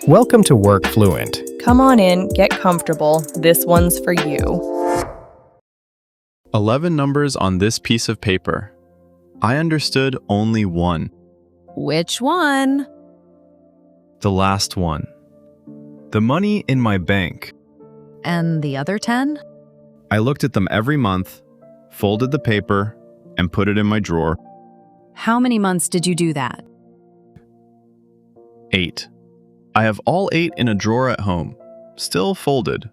Welcome to Work Fluent. Come on in, get comfortable. This one's for you. 11 numbers on this piece of paper. I understood only one. Which one? The last one. The money in my bank. And the other 10? I looked at them every month, folded the paper, and put it in my drawer. How many months did you do that? 8. I have all 8 in a drawer at home, still folded.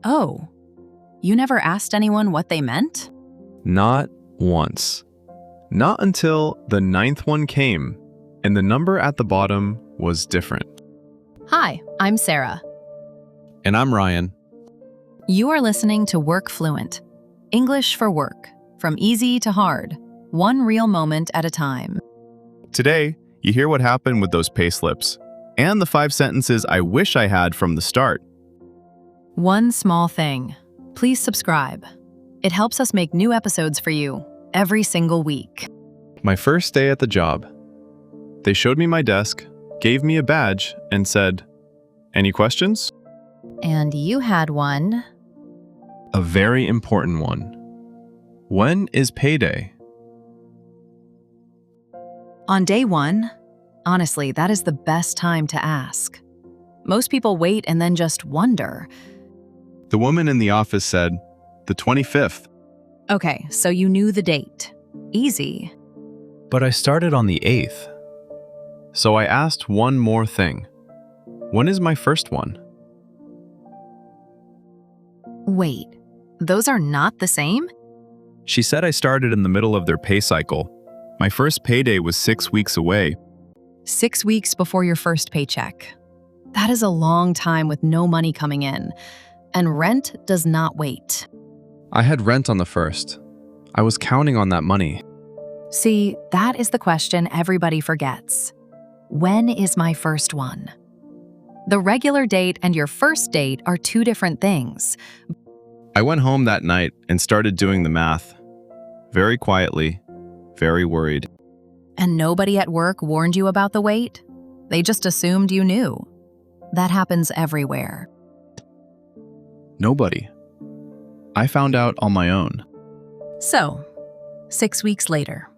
Oh, you never asked anyone what they meant? Not once. Not until the 9th one came, and the number at the bottom was different. Hi, I'm Sarah. And I'm Ryan. You are listening to Work Fluent, English for work, from easy to hard, one real moment at a time. Today, you hear what happened with those payslips, and the 5 sentences I wish I had from the start. One small thing. Please subscribe. It helps us make new episodes for you every single week. My first day at the job. They showed me my desk, gave me a badge, and said, "Any questions?" And you had one. A very important one. When is payday? On day 1, honestly, that is the best time to ask. Most people wait and then just wonder. The woman in the office said, the 25th. Okay, so you knew the date. Easy. But I started on the 8th. So I asked one more thing. When is my first one? Wait, those are not the same? She said I started in the middle of their pay cycle. My first payday was 6 weeks away. 6 weeks before your first paycheck. That is a long time with no money coming in. And rent does not wait. I had rent on the 1st. I was counting on that money. See, that is the question everybody forgets. When is my first one? The regular date and your first date are two different things. I went home that night and started doing the math. Very quietly, very worried. And nobody at work warned you about the wait? They just assumed you knew. That happens everywhere. Nobody. I found out on my own. So, 6 weeks later,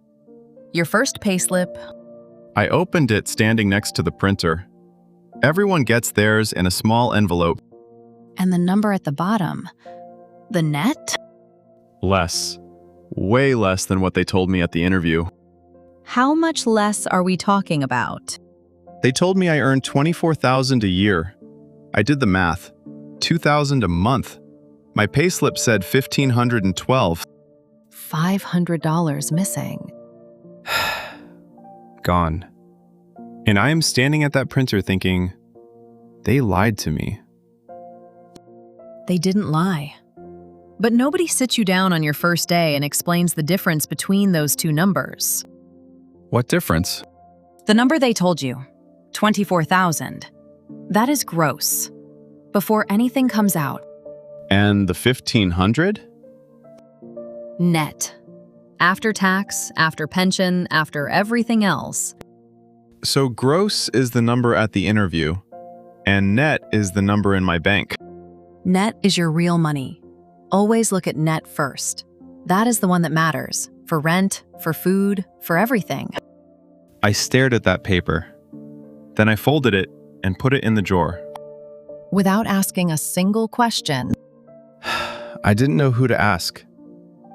your first payslip. I opened it standing next to the printer. Everyone gets theirs in a small envelope. And the number at the bottom. The net? Less. Way less than what they told me at the interview. How much less are we talking about? They told me I earned $24,000 a year. I did the math. $2,000 a month. My payslip said $1,512. $500 missing. Gone. And I am standing at that printer thinking, they lied to me. They didn't lie. But nobody sits you down on your first day and explains the difference between those two numbers. What difference? The number they told you, 24,000, that is gross. Before anything comes out. And the 1,500? Net. After tax, after pension, after everything else. So gross is the number at the interview, and net is the number in my bank. Net is your real money. Always look at net first. That is the one that matters, for rent, for food, for everything. I stared at that paper. Then I folded it and put it in the drawer. Without asking a single question. I didn't know who to ask,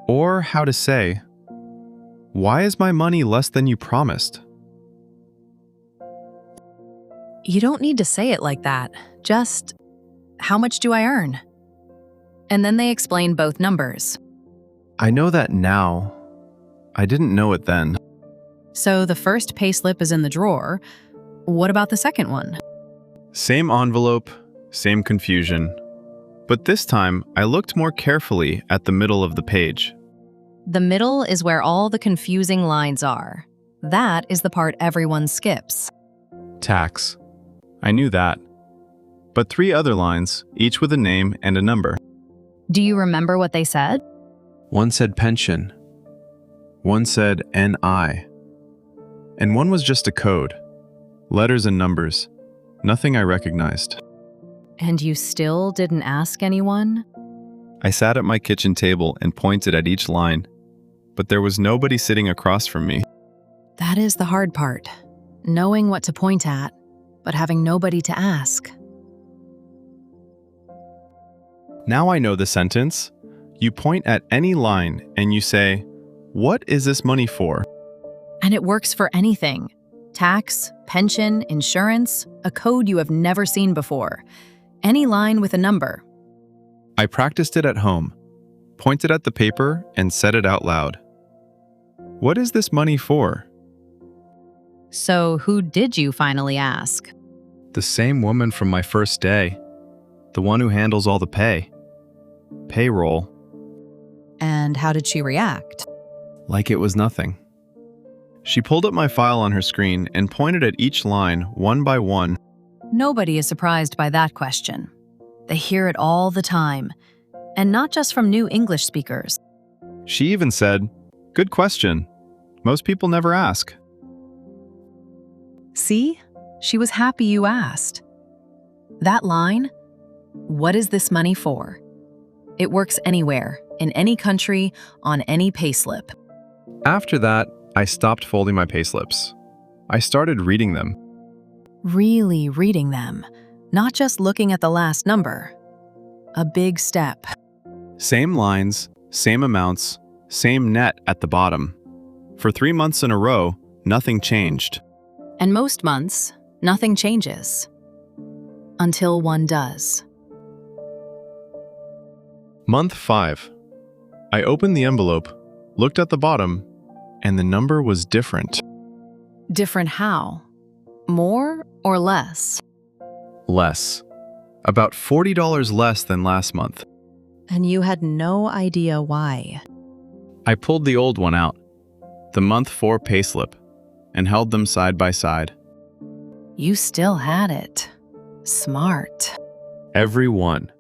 or how to say, "Why is my money less than you promised?" You don't need to say it like that. Just, how much do I earn? And then they explain both numbers. I know that now. I didn't know it then. So the first payslip is in the drawer. What about the second one? Same envelope, same confusion. But this time, I looked more carefully at the middle of the page. The middle is where all the confusing lines are. That is the part everyone skips. Tax. I knew that. But 3 other lines, each with a name and a number. Do you remember what they said? One said pension. One said NI. And one was just a code. Letters and numbers. nothing I recognized. And you still didn't ask anyone? I sat at my kitchen table and pointed at each line, but there was nobody sitting across from me. That is the hard part. Knowing what to point at, but having nobody to ask. Now I know the sentence. You point at any line and you say, "What is this money for?" And it works for anything. Tax, pension, insurance, a code you have never seen before. Any line with a number. I practiced it at home, pointed at the paper, and said it out loud. What is this money for? So who did you finally ask? The same woman from my first day. The one who handles all the pay. Payroll. And how did she react? Like it was nothing. She pulled up my file on her screen and pointed at each line one by one. Nobody is surprised by that question. They hear it all the time, and not just from new English speakers. She even said, "Good question. Most people never ask." See? She was happy you asked. That line, "What is this money for?" It works anywhere, in any country, on any payslip. After that, I stopped folding my payslips. I started reading them. Really reading them, not just looking at the last number. A big step. Same lines, same amounts, same net at the bottom. For 3 months in a row, nothing changed. And most months, nothing changes. Until one does. Month 5. I opened the envelope, looked at the bottom, and the number was different. Different how? More or less? Less. About $40 less than last month. And you had no idea why. I pulled the old one out, the month 4 payslip, and held them side by side. You still had it. Smart. Every one.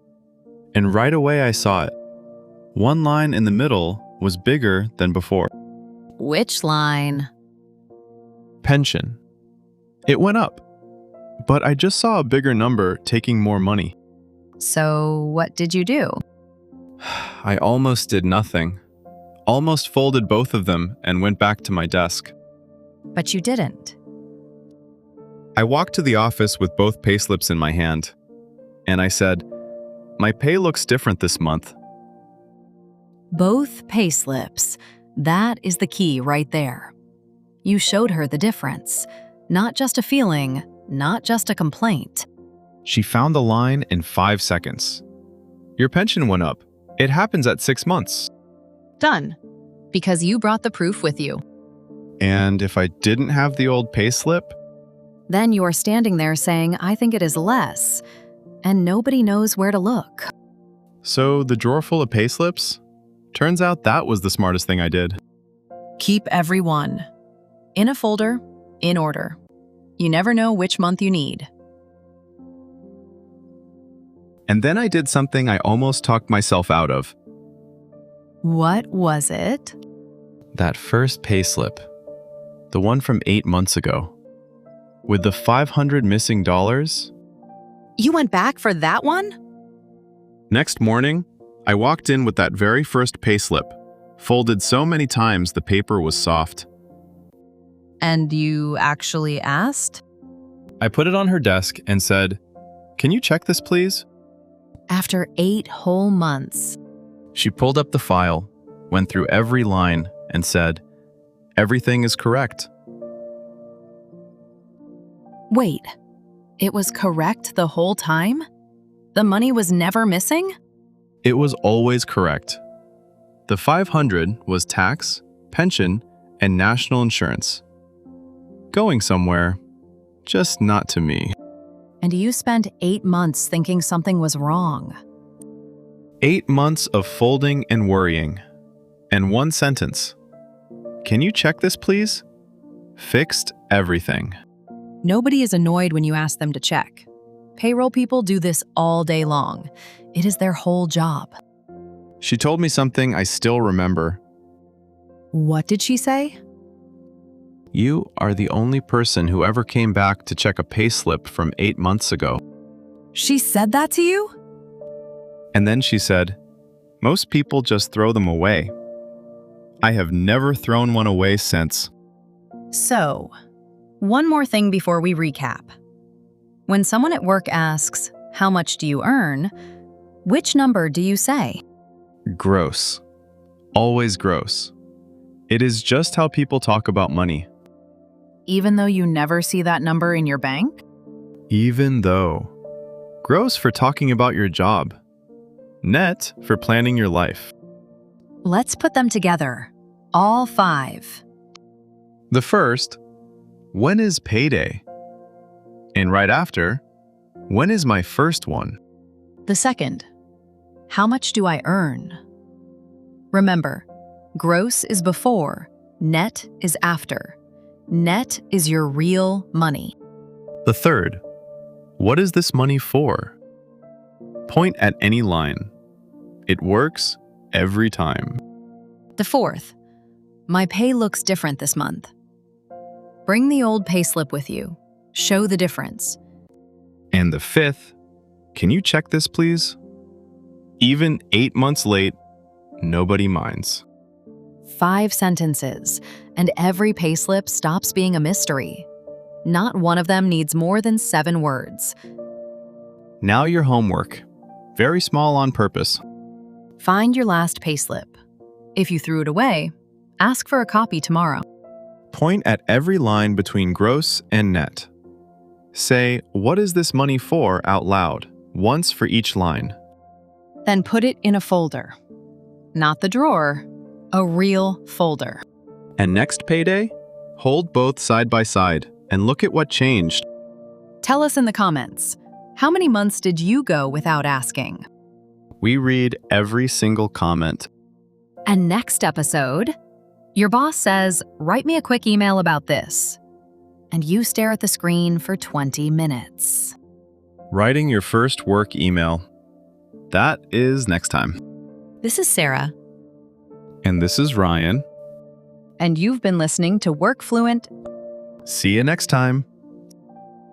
And right away I saw it. One line in the middle was bigger than before. Which line? Pension. It went up, but I just saw a bigger number taking more money. So what did you do? I almost did nothing. Almost folded both of them and went back to my desk. But you didn't. I walked to the office with both payslips in my hand, and I said, "My pay looks different this month." Both payslips. That is the key right there. You showed her the difference. Not just a feeling, not just a complaint. She found the line in 5 seconds. "Your pension went up. It happens at 6 months." Done. Because you brought the proof with you. And if I didn't have the old payslip? Then you are standing there saying, "I think it is less," and nobody knows where to look. So the drawer full of payslips? Turns out that was the smartest thing I did. Keep every one. In a folder, in order. You never know which month you need. And then I did something I almost talked myself out of. What was it? That first payslip. The one from 8 months ago. With the 500 missing dollars. You went back for that one? Next morning, I walked in with that very first payslip, folded so many times the paper was soft. And you actually asked? I put it on her desk and said, "Can you check this, please?" After 8 whole months. She pulled up the file, went through every line, and said, "Everything is correct." Wait, it was correct the whole time? The money was never missing? It was always correct. The 500 was tax, pension, and national insurance. Going somewhere, just not to me. And you spent 8 months thinking something was wrong. 8 months of folding and worrying. And one sentence. "Can you check this, please?" Fixed everything. Nobody is annoyed when you ask them to check. Payroll people do this all day long. It is their whole job. She told me something I still remember. What did she say? You are the only person who ever came back to check a payslip from 8 months ago. She said that to you? And then she said, "Most people just throw them away. I have never thrown one away since." So, one more thing before we recap. When someone at work asks, "How much do you earn?" which number do you say? Gross. Always gross. It is just how people talk about money. Even though you never see that number in your bank? Even though. Gross for talking about your job. Net for planning your life. Let's put them together. All 5. The first, when is payday? And right after, when is my first one? The second, how much do I earn? Remember, gross is before, net is after. Net is your real money. The third, what is this money for? Point at any line. It works every time. The fourth, my pay looks different this month. Bring the old payslip with you. Show the difference. And the fifth, can you check this please? Even 8 months late, nobody minds. 5 sentences, and every payslip stops being a mystery. Not one of them needs more than 7 words. Now your homework. Very small on purpose. Find your last payslip. If you threw it away, ask for a copy tomorrow. Point at every line between gross and net. Say, what is this money for out loud, once for each line. Then put it in a folder. Not the drawer, a real folder. And next payday, hold both side by side and look at what changed. Tell us in the comments, how many months did you go without asking? We read every single comment. And next episode, your boss says, "Write me a quick email about this." And you stare at the screen for 20 minutes. Writing your first work email. That is next time. This is Sarah. And this is Ryan. And you've been listening to Work Fluent. See you next time.